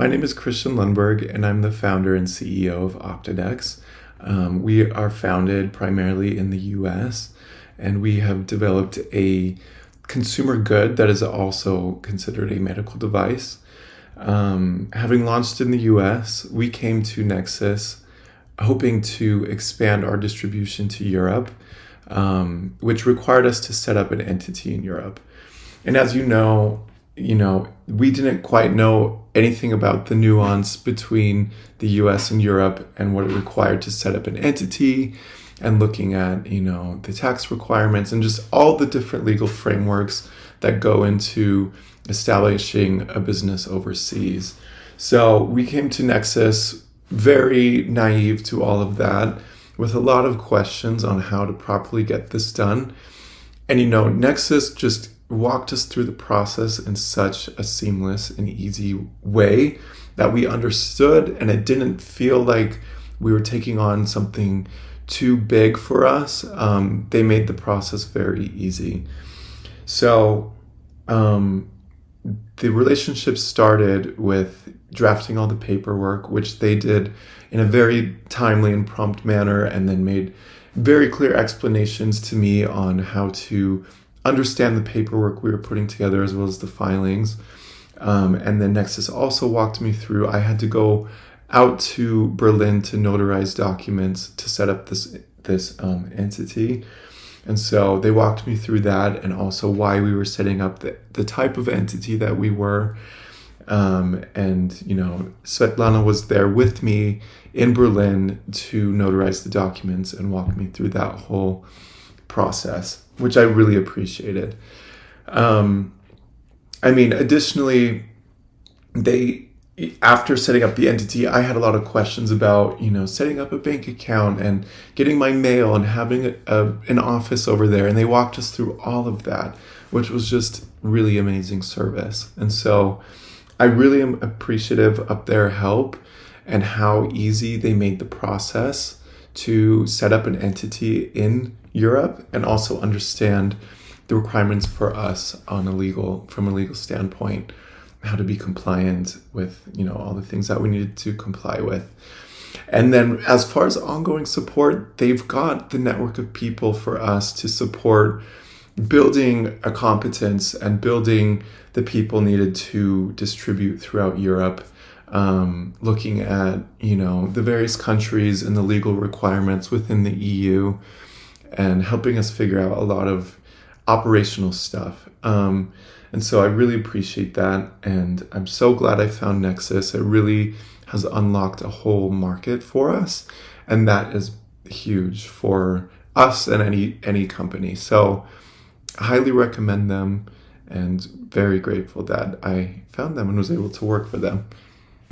My name is Christian Lundberg, and I'm the founder and CEO of Optidex. We are founded primarily in the US, and we have developed a consumer good that is also considered a medical device. Having launched in the US, we came to Nexus hoping to expand our distribution to Europe, which required us to set up an entity in Europe. And as you know, we didn't quite know anything about the nuance between the US and Europe and what it required to set up an entity, and looking at, the tax requirements and just all the different legal frameworks that go into establishing a business overseas. So we came to Nexus very naive to all of that, with a lot of questions on how to properly get this done. And Nexus just walked us through the process in such a seamless and easy way that we understood, and it didn't feel like we were taking on something too big for us. They made the process very easy. So the relationship started with drafting all the paperwork, which they did in a very timely and prompt manner, and then made very clear explanations to me on how to understand the paperwork we were putting together, as well as the filings. And then Nexus also walked me through. I had to go out to Berlin to notarize documents to set up this entity. And so they walked me through that, and also why we were setting up the type of entity that we were. And Svetlana was there with me in Berlin to notarize the documents and walk me through that whole process, which I really appreciated. Additionally, after setting up the entity, I had a lot of questions about, setting up a bank account and getting my mail and having an office over there. And they walked us through all of that, which was just really amazing service. And so I really am appreciative of their help and how easy they made the process to set up an entity in Europe, and also understand the requirements for us from a legal standpoint, how to be compliant with, all the things that we needed to comply with. And then as far as ongoing support, they've got the network of people for us to support building a competence and building the people needed to distribute throughout Europe, looking at, the various countries and the legal requirements within the EU, and helping us figure out a lot of operational stuff. And so I really appreciate that. And I'm so glad I found Nexus. It really has unlocked a whole market for us. And that is huge for us and any company. So I highly recommend them, and very grateful that I found them and was able to work for them.